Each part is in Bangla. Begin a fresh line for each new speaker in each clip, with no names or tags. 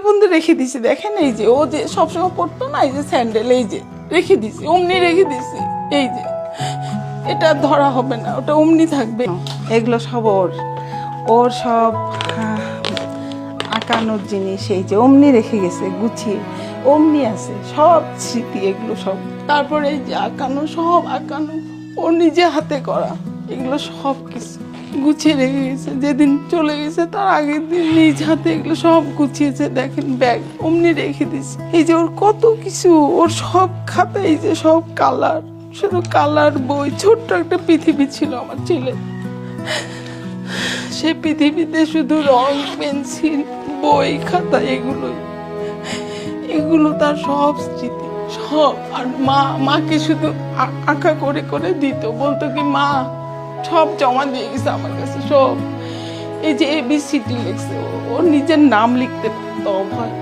পর্যন্ত রেখে দিছি। দেখেন এই যে ও যে সবসময় পড়তো না, এই যে স্যান্ডেল, এই যে রেখে দিছি, অমনি রেখে দিছি। এই যে এটা ধরা হবে না, ওটা অমনি থাকবে। এগুলো সব ওর ওর সব আঁকানোর জিনিস, এই যে অমনি রেখে গেছে গুছিয়ে, অমনি আছে সব স্মৃতি এগুলো সব। তারপরে এই যে আঁকানো, সব আঁকানো ওর নিজে হাতে করা, এগুলো সব কিছু গুছিয়ে রেখে গেছে। যেদিন চলে গেছে তার আগের দিন নিজ হাতে এগুলো সব গুছিয়েছে। দেখেন ব্যাগ অমনি রেখে দিছে। এই যে ওর কত কিছু, ওর সব খাতা, এই যে সব কালার, শুধু কালার বই। ছোট্ট একটা পৃথিবী ছিল আমার ছেলে, সে পৃথিবীতে শুধু রং, পেন্সিল, বই, খাতা, এগুলো তার সব স্মৃতি সব। আর মাকে শুধু আঁকা করে করে দিত, বলতো কি মা সব জমা দিয়ে গেছে আমার কাছে সব। এই যে ABCD লিখছে, ওর নিজের নাম লিখতে পারতো অভয়,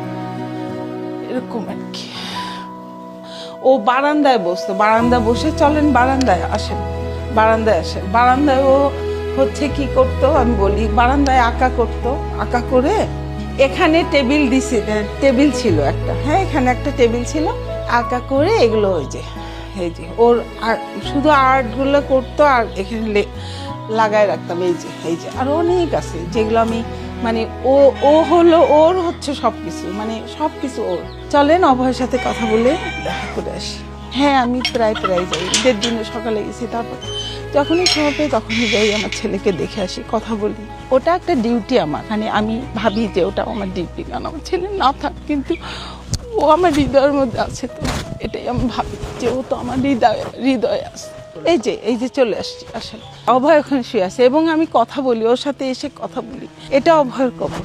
এরকম আর কি। ও বারান্দায় বসতো, বারান্দায় বসে চলেন বারান্দায় আসেন, বারান্দায় আসেন। বারান্দায় ও হচ্ছে কি করতো আমি বলি, বারান্দায় আঁকা করতো, আঁকা করে এখানে টেবিল দিছে, টেবিল ছিল একটা, হ্যাঁ এখানে একটা টেবিল ছিল, আঁকা করে এগুলো ওই যে এই যে ওর শুধু আর্টগুলো করতো আর এখানে লাগায় রাখতাম। এই যে আর অনেক আছে যেগুলো আমি মানে ও হলো ওর হচ্ছে সবকিছু, মানে সবকিছু ওর। চলেন অভয়ের সাথে কথা বলে দেখা করে আসি। হ্যাঁ আমি প্রায় যাই, ঈদের দিনে সকালে গেছি, তারপর যখনই সময় পাই তখনই যাই আমার ছেলেকে দেখে আসি, কথা বলি। ওটা একটা ডিউটি আমার, মানে আমি ভাবি যে ওটা আমার ডিউটি, কারণ আমার ছেলে না থাক কিন্তু ও আমার হৃদয়ের মধ্যে আছে, তো এটাই আমি ভাবি যে ও তো আমার হৃদয়ে আছে। এই যে চলে আসছি, আসলে অভয় ওখানে শুয়ে আছে এবং আমি কথা বলি ওর সাথে, এসে কথা বলি। এটা অভয়ের কবর,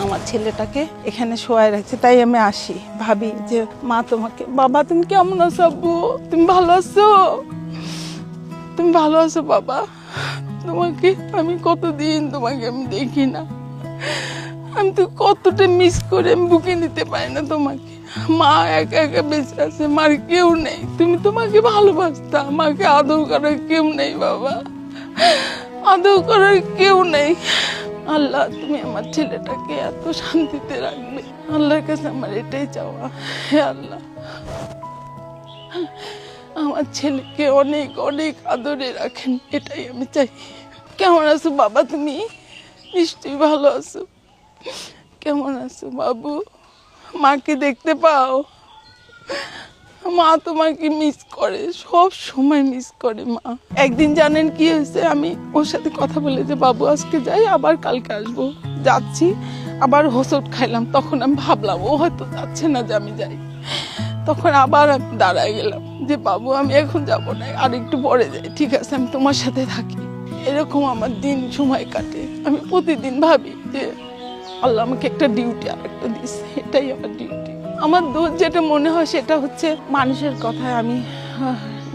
আমার ছেলেটাকে এখানে শোয়ায় রাখছে, তাই আমি আসি, ভাবি যে মা তোমাকে, বাবা তুমি কেমন আছো, আব্বু তুমি ভালো আছো, তুমি ভালো আছো বাবা, তোমাকে আমি কতদিন তোমাকে আমি দেখি না, আমি তো কতটা মিস করে আমি বুকে নিতে পারি না তোমাকে। মা একা একা বেঁচে আছে, মার কেউ নেই, তুমি তোমাকে ভালোবাসতা, মাকে আদর করার কেউ নেই বাবা, আদর করার কেউ নেই। আল্লাহ তুমি আমার ছেলেটাকে এত শান্তিতে রাখবে, আল্লাহর কাছে আমার এটাই চাওয়া। হে আল্লাহ আমার ছেলেকে অনেক অনেক আদরে রাখেন, এটাই আমি চাই। কেমন আছো বাবা তুমি? নিশ্চয়ই ভালো আছো। কেমন আছো বাবু? মাকে দেখতে পাও? মা তোমাকে মিস করে, সব সময় মিস করে মা। একদিন জানেন কি হয়েছে, আমি ওর সাথে কথা বলে যে বাবু আজকে যাই, আবার কালকে আসবো, যাচ্ছি, আবার হোঁচট খাইলাম। তখন আমি ভাবলাম ও হয়তো যাচ্ছে না যে আমি যাই, তখন আবার আমি দাঁড়ায় গেলাম যে বাবু আমি এখন যাব না, আর একটু পরে যাই, ঠিক আছে আমি তোমার সাথে থাকি। এরকম আমার দিন সময় কাটে। আমি প্রতিদিন ভাবি যে আল্লাহ আমাকে একটা ডিউটি আর একটা দিচ্ছে, এটাই আমার ডিউটি। আমার দোষ যেটা মনে হয় সেটা হচ্ছে মানুষের কথায় আমি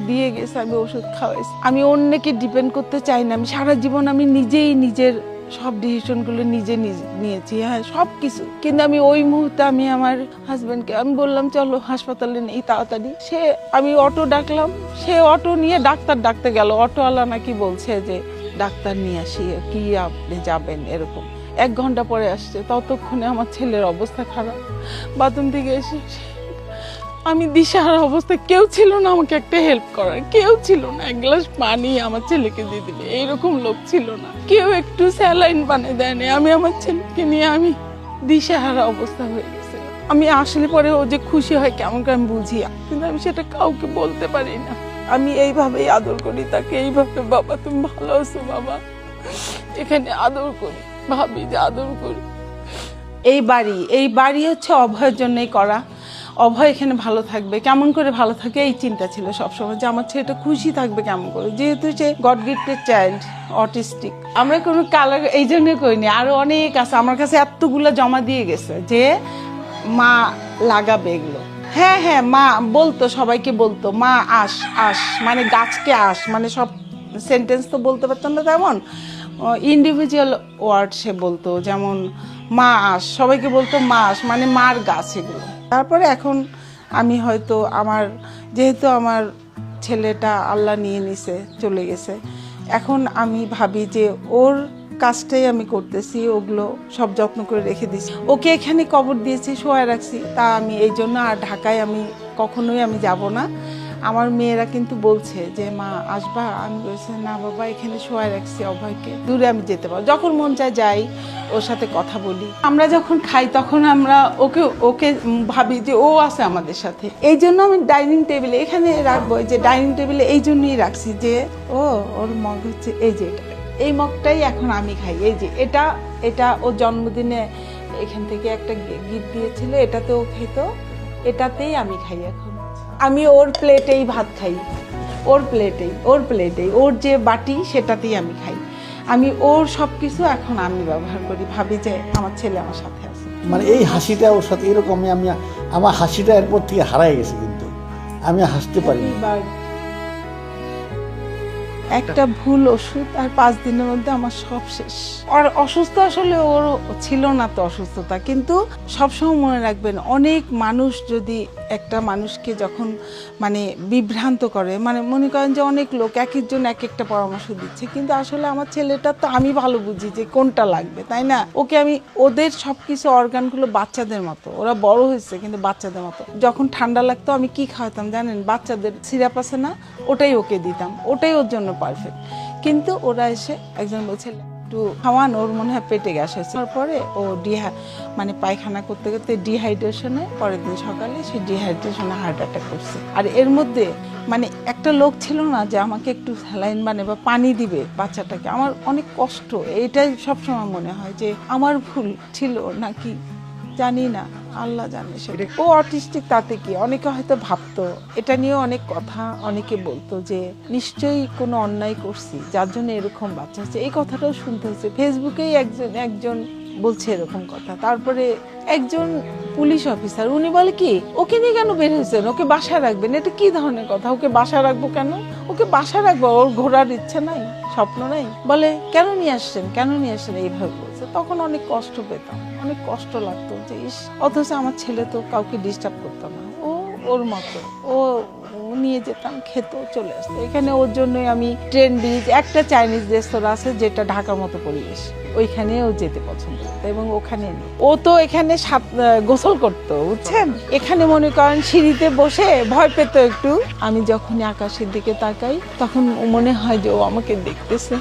দিয়ে গেছে, আমি ওষুধ খাওয়াইছি, আমি অন্যকে ডিপেন্ড করতে চাই না। আমি সারা জীবন আমি নিজেই নিজের সব ডিসিশনগুলো নিজে নিয়েছি, হ্যাঁ সব কিছু। কিন্তু আমি ওই মুহূর্তে আমি আমার হাজব্যান্ডকে আমি বললাম চলো হাসপাতালে নেই তাড়াতাড়ি, আমি অটো ডাকলাম, সে অটো নিয়ে ডাক্তার ডাকতে গেল। অটোওয়ালা নাকি বলছে যে ডাক্তার নিয়ে আসি, কি আপনি যাবেন এরকম। 1 ঘন্টা পরে আসছে, ততক্ষণে আমার ছেলের অবস্থা খারাপ। বাথরুম থেকে এসে আমি দিশাহারা অবস্থা, কেউ ছিল না আমাকে একটা হেল্প করার, কেউ ছিল না। 1 গ্লাস পানি আমার ছেলেকে দিয়ে দিবে এইরকম লোক ছিল না, কেউ একটু স্যালাইন বানিয়ে দেয়নি। আমি আমার ছেলেকে নিয়ে আমি দিশাহারা অবস্থা হয়ে গেছে। আমি আসলে পরে ও যে খুশি হয় কেমন করে আমি বুঝি, কিন্তু আমি সেটা কাউকে বলতে পারি না। আমি এইভাবেই আদর করি তাকে, এইভাবে বাবা তুমি ভালো আছো বাবা, এখানে আদর করি, ভাবি যে আদর করি। এই বাড়ি হচ্ছে অভয়ের জন্যই করা। অভয় এখানে ভালো থাকবে, কেমন করে ভালো থাকে এই চিন্তা ছিল সবসময়, যে আমার ছেলেটা খুশি থাকবে কেমন করে, যেহেতু সে গড গিফটেড চাইল্ড, অটিস্টিক। আমরা কোনো কালার এই জন্য করিনি, আরো অনেক আছে আমার কাছে, এতগুলো জমা দিয়ে গেছে যে মা লাগাবে এগুলো। হ্যাঁ মা বলতো, সবাইকে বলতো মা আস, মানে গাছকে মানে সব সেন্টেন্স তো বলতে পারতাম না, তেমন ইন্ডিভিজুয়াল ওয়ার্ড সে বলতো, যেমন মা আস, সবাইকে বলতো মা আস, মানে মার গাছ এগুলো। তারপরে এখন আমি হয়তো যেহেতু আমার ছেলেটা আল্লাহ নিয়ে নিছে, চলে গেছে, এখন আমি ভাবি যে ওর কাজটাই আমি করতেছি, ওগুলো সব যত্ন করে রেখে দিয়েছি। ওকে এখানে কবর দিয়েছি, শোয়ায় রাখছি। তা আমি এই জন্য আর ঢাকায় আমি কখনোই আমি যাব না। আমার মেয়েরা কিন্তু বলছে যে মা আসবা, আমি বলছি না বাবা, এখানে শোয়ায় রাখছি অভয়কে, দূরে আমি যেতে পারবো, যখন মন চায় যাই, ওর সাথে কথা বলি। আমরা যখন খাই তখন আমরা ওকে ওকে ভাবি যে ও আছে আমাদের সাথে। এই জন্য আমি ডাইনিং টেবিলে এখানে রাখবো, যে ডাইনিং টেবিলে এই জন্যই রাখছি যে ওর মগ হচ্ছে এই যে এটা, এই মগটাই এখন আমি খাই। এই যে এটা এটা ওর জন্মদিনে এখান থেকে একটা গিফট দিয়েছিল, এটাতে ও খেত, এটাতেই আমি খাই এখন। আমি ওর প্লেটেই ভাত খাই, ওর প্লেটেই ওর যে বাটি সেটাতেই আমি খাই। আমি ওর সব কিছু এখন আমি ব্যবহার করি, ভাবি যে আমার ছেলে আমার সাথে আছে।
মানে এই হাসিটা ওর সাথে এরকমই আমি, আমার হাসিটা এরপর থেকে হারাই গেছে, কিন্তু আমি হাসতে পারি না।
একটা ভুল ওষুধ আর 5 দিনের মধ্যে আমার সব শেষ। আর অসুস্থ আসলে ওর ছিল না তো অসুস্থতা, কিন্তু সবসময় মনে রাখবেন, অনেক মানুষ যদি একটা মানুষকে যখন মানে বিভ্রান্ত করে, মানে মনে করেন যে অনেক লোক এক একজন এক একটা পরামর্শ দিচ্ছে, কিন্তু আসলে আমার ছেলেটা তো আমি ভালো বুঝি যে কোনটা লাগবে, তাই না? ওকে আমি ওদের সবকিছু অর্গানগুলো বাচ্চাদের মতো, ওরা বড় হয়েছে কিন্তু বাচ্চাদের মতো। যখন ঠান্ডা লাগতো আমি কি খাওয়াতাম জানেন? বাচ্চাদের সিরাপ আছে না, ওটাই ওকে দিতাম, ওটাই ওর জন্য পারফেক্ট। কিন্তু ওরা এসে একজন বলছে একটু খাওয়ান, ওর মনে হয় পেটে গ্যাস হয়েছে। তারপরে ও মানে পায়খানা করতে করতে ডিহাইড্রেশনে, পরের দিন সকালে সে ডিহাইড্রেশনে হার্ট অ্যাটাক করছে। আর এর মধ্যে মানে একটা লোক ছিল না যে আমাকে একটু স্যালাইন মানে বা পানি দিবে বাচ্চাটাকে। আমার অনেক কষ্ট, এটাই সবসময় মনে হয় যে আমার ভুল ছিল নাকি জানি না, আল্লাহ জানে সেটা। ও অটিস্টিক, তাতে কি? অনেকে হয়তো ভাবতো, এটা নিয়ে অনেক কথা অনেকে বলতো যে নিশ্চয়ই কোনো অন্যায় করছি যার জন্য এরকম বাচ্চা হচ্ছে। এই কথাটাও শুনতে হচ্ছে, ফেসবুকেই একজন বলছে এরকম কথা। তারপরে একজন পুলিশ অফিসার উনি বলে কি ওকে নিয়ে কেন বের হয়েছেন, ওকে বাসায় রাখবেন? এটা কি ধরনের কথা? ওকে বাসায় রাখবো কেন? ওকে বাসায় রাখবো, ওর ঘোরার ইচ্ছে নাই, স্বপ্ন নাই? বলে কেন নিয়ে আসছেন এইভাবে বলছে। তখন অনেক কষ্ট পেতাম, অনেক কষ্ট লাগতো যে ইস, অথচ আমার ছেলে তো কাউকে ডিস্টার্ব করতো না, ওর মতো ও নিয়ে যেতাম, খেত, চলে আসতো। এখানে ওর জন্যই আমি ট্রেন ব্রিজ, একটা চাইনিজ রেস্তোরাঁ আছে যেটা ঢাকার মতো পরিবেশ, ওইখানে ও যেতে পছন্দ করতো এবং ওখানে ও তো এখানে গোসল করতো, বুঝছেন? এখানে মনে করেন সিঁড়িতে বসে ভয় পেত একটু। আমি যখনই আকাশের দিকে তাকাই তখন মনে হয় যে ও আমাকে দেখতেছে।